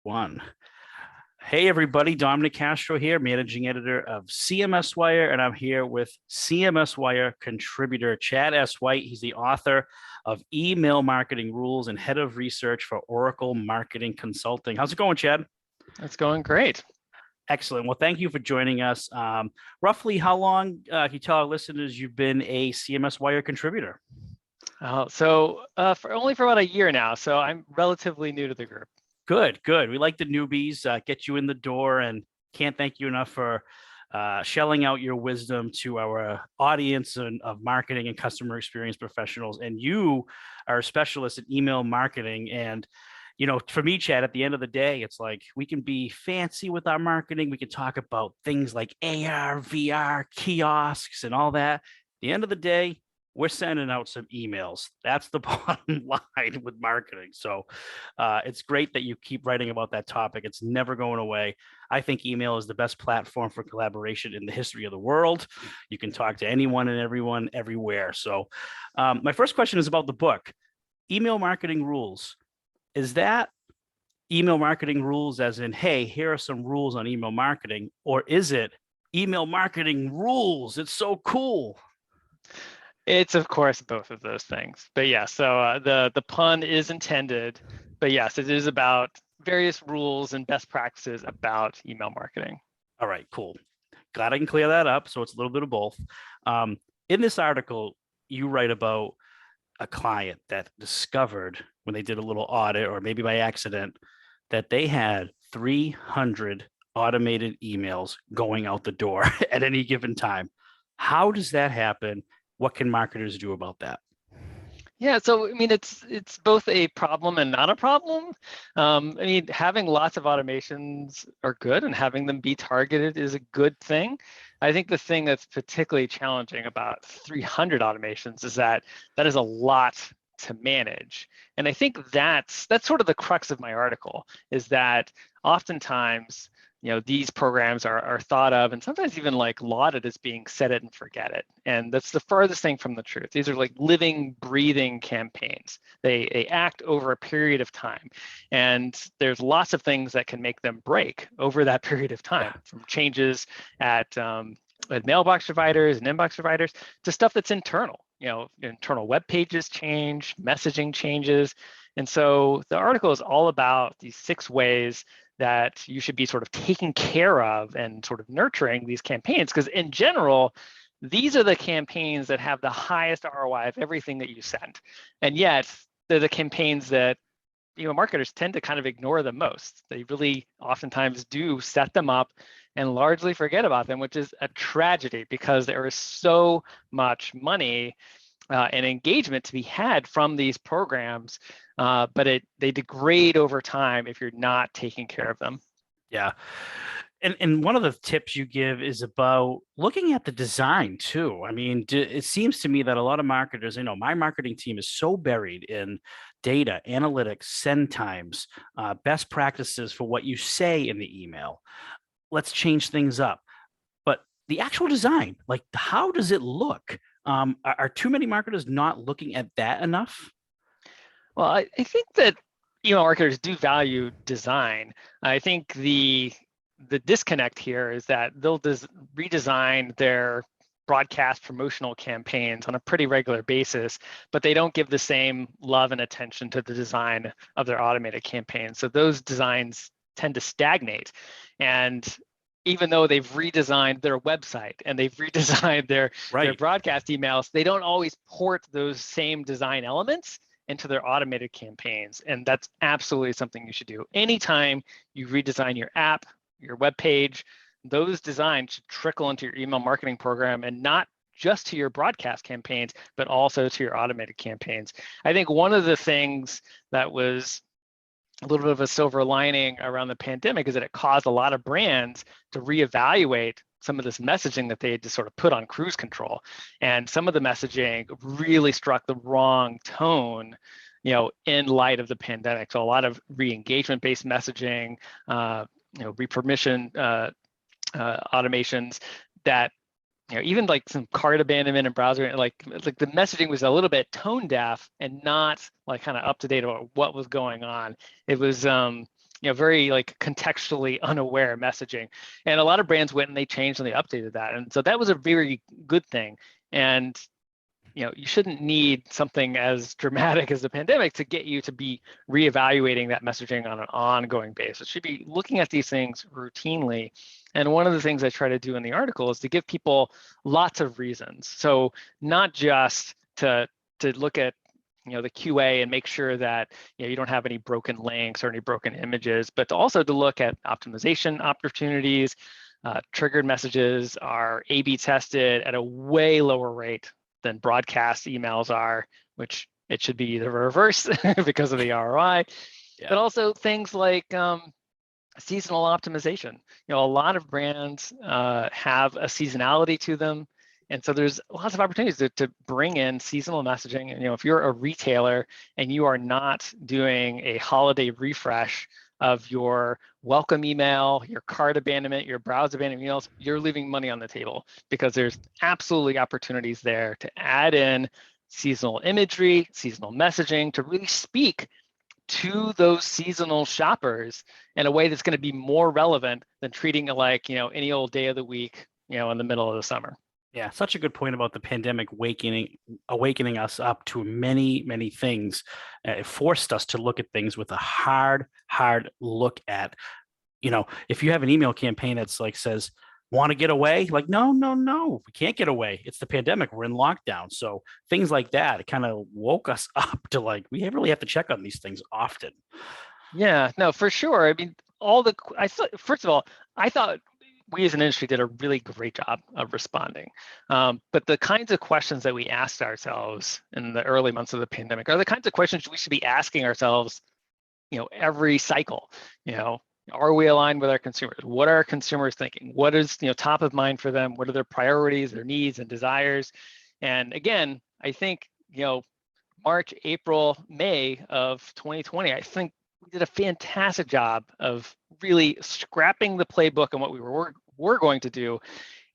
one. Hey, everybody. Dominic Castro here, managing editor of CMSWire, and I'm here with CMSWire contributor Chad S. White. He's the author of Email Marketing Rules and head of research for Oracle Marketing Consulting. How's it going, Chad? It's going great. Excellent. Well, thank you for joining us. Roughly how long, can you tell our listeners you've been a CMSWire contributor? Only for about a year now, so I'm relatively new to the group. Good. We like the newbies, get you in the door, and can't thank you enough for shelling out your wisdom to our audience of marketing and customer experience professionals. And you are a specialist in email marketing. And, you know, for me, Chad, at the end of the day, it's like we can be fancy with our marketing. We can talk about things like AR, VR, kiosks, and all that. At the end of the day, we're sending out some emails. That's the bottom line with marketing. So it's great that you keep writing about that topic. It's never going away. I think email is the best platform for collaboration in the history of the world. You can talk to anyone and everyone everywhere. So my first question is about the book, Email Marketing Rules. Is that email marketing rules as in, hey, here are some rules on email marketing, or is it email marketing rules? It's so cool. It's, of course, both of those things. But yeah, so the pun is intended. But yes, it is about various rules and best practices about email marketing. All right, cool. Glad I can clear that up. So it's a little bit of both. In this article, you write about a client that discovered when they did a little audit, or maybe by accident, that they had 300 automated emails going out the door at any given time. How does that happen? What can marketers do about that? Yeah, so I mean, it's both a problem and not a problem. I mean, having lots of automations are good, and having them be targeted is a good thing. I think the thing that's particularly challenging about 300 automations is that is a lot to manage. And I think that's sort of the crux of my article, is that oftentimes, you know, these programs are thought of and sometimes even like lauded as being set it and forget it. And that's the farthest thing from the truth. These are like living, breathing campaigns. They act over a period of time. And there's lots of things that can make them break over that period of time, from changes at mailbox providers and inbox providers to stuff that's internal. You know, internal web pages change, messaging changes. And so the article is all about these 6 ways that you should be sort of taking care of and sort of nurturing these campaigns, because in general, these are the campaigns that have the highest ROI of everything that you send. And yet they're the campaigns that, you know, marketers tend to kind of ignore the most. They really oftentimes do set them up and largely forget about them, which is a tragedy, because there is so much money and engagement to be had from these programs, but they degrade over time if you're not taking care of them. Yeah. And one of the tips you give is about looking at the design too. I mean, it seems to me that a lot of marketers, you know, my marketing team is so buried in data, analytics, send times, best practices for what you say in the email. Let's change things up. But the actual design, like how does it look? Are too many marketers not looking at that enough? Well, I think that email marketers do value design. I think the disconnect here is that they'll redesign their broadcast promotional campaigns on a pretty regular basis, but they don't give the same love and attention to the design of their automated campaigns. So those designs tend to stagnate. And even though they've redesigned their website and they've redesigned their broadcast emails, they don't always port those same design elements into their automated campaigns. And that's absolutely something you should do. Anytime you redesign your app, your web page, those designs should trickle into your email marketing program, and not just to your broadcast campaigns, but also to your automated campaigns. I think one of the things that was a little bit of a silver lining around the pandemic is that it caused a lot of brands to reevaluate some of this messaging that they had just sort of put on cruise control. And some of the messaging really struck the wrong tone, you know, in light of the pandemic. So a lot of re-engagement based messaging, you know, re-permission automations that, you know, even like some cart abandonment and browser, like the messaging was a little bit tone deaf and not like kind of up to date about what was going on. It was very like contextually unaware messaging. And a lot of brands went and they changed and they updated that. And so that was a very good thing. And you shouldn't need something as dramatic as the pandemic to get you to be reevaluating that messaging on an ongoing basis. You should be looking at these things routinely. And one of the things I try to do in the article is to give people lots of reasons. So not just to look at the QA and make sure that you don't have any broken links or any broken images, but also to look at optimization opportunities. Triggered messages are A/B tested at a way lower rate than broadcast emails are, which it should be the reverse because of the ROI. Yeah. But also things like seasonal optimization. A lot of brands have a seasonality to them. And so there's lots of opportunities to bring in seasonal messaging. And if you're a retailer and you are not doing a holiday refresh of your welcome email, your cart abandonment, your browse abandonment emails, you're leaving money on the table, because there's absolutely opportunities there to add in seasonal imagery, seasonal messaging to really speak to those seasonal shoppers in a way that's going to be more relevant than treating it like, any old day of the week, in the middle of the summer. Yeah, such a good point about the pandemic awakening us up to many, many things. It forced us to look at things with a hard look at, if you have an email campaign that's like says, want to get away? Like, no, we can't get away. It's the pandemic. We're in lockdown. So things like that, it kind of woke us up to like, we really have to check on these things often. Yeah, no, for sure. I mean, first of all, I thought we as an industry did a really great job of responding. But the kinds of questions that we asked ourselves in the early months of the pandemic are the kinds of questions we should be asking ourselves, every cycle. Are we aligned with our consumers? What are our consumers thinking? What is, top of mind for them? What are their priorities, their needs and desires? And again, I think, March, April, May of 2020, I think we did a fantastic job of really scrapping the playbook on what we were going to do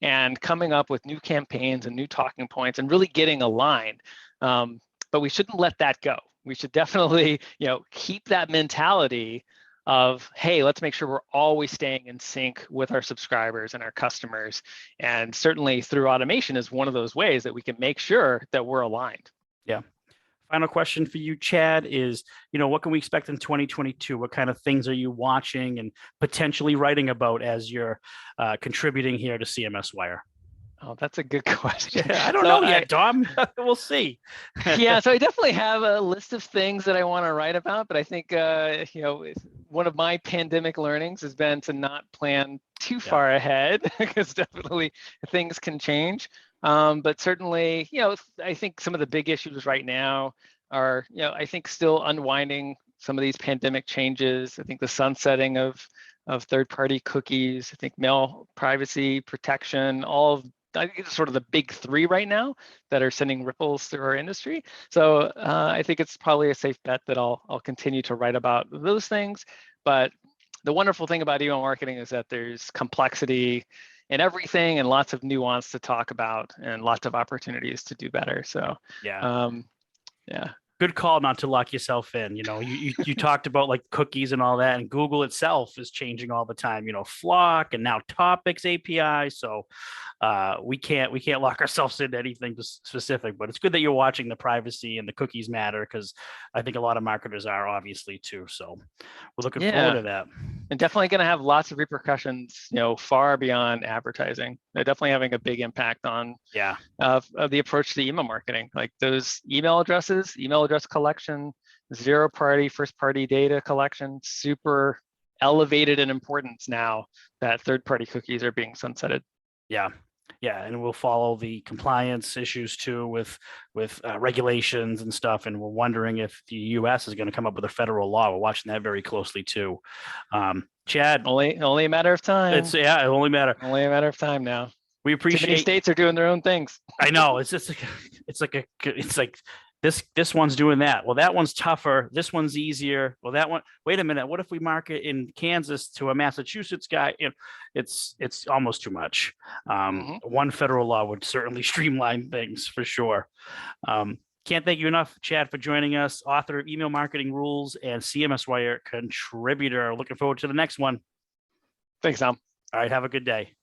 and coming up with new campaigns and new talking points and really getting aligned. But we shouldn't let that go. We should definitely, keep that mentality of, hey, let's make sure we're always staying in sync with our subscribers and our customers. And certainly through automation is one of those ways that we can make sure that we're aligned. Yeah. Final question for you, Chad, is, what can we expect in 2022? What kind of things are you watching and potentially writing about as you're contributing here to CMSWire? Oh, that's a good question. I don't know yet, Dom. We'll see. Yeah, so I definitely have a list of things that I want to write about, but I think, one of my pandemic learnings has been to not plan too far ahead, because definitely things can change. But certainly, I think some of the big issues right now are, I think still unwinding some of these pandemic changes. I think the sunsetting of third-party cookies, I think mail privacy protection, I think it's sort of the big three right now that are sending ripples through our industry. So I think it's probably a safe bet that I'll continue to write about those things. But the wonderful thing about email marketing is that there's complexity in everything and lots of nuance to talk about and lots of opportunities to do better. So yeah. Good call not to lock yourself in. You talked about like cookies and all that, and Google itself is changing all the time. Flock and now Topics API. So we can't lock ourselves into anything specific. But it's good that you're watching the privacy and the cookies matter, because I think a lot of marketers are, obviously, too. So we're looking forward to that. And definitely going to have lots of repercussions, far beyond advertising. They're definitely having a big impact on of the approach to email marketing. Like those email address collection, zero party, first party data collection, super elevated in importance now that third party cookies are being sunsetted. Yeah, and we'll follow the compliance issues too with regulations and stuff. And we're wondering if the U.S. is going to come up with a federal law. We're watching that very closely too. Chad, only a matter of time. Only a matter of time now. We appreciate. Too many states are doing their own things. I know. It's like this one's doing that. Well, that one's tougher. This one's easier. Well, that one. Wait a minute. What if we market in Kansas to a Massachusetts guy? It's almost too much. One federal law would certainly streamline things for sure. Can't thank you enough, Chad, for joining us, author of Email Marketing Rules and CMSWire contributor. Looking forward to the next one. Thanks, Tom. All right, have a good day.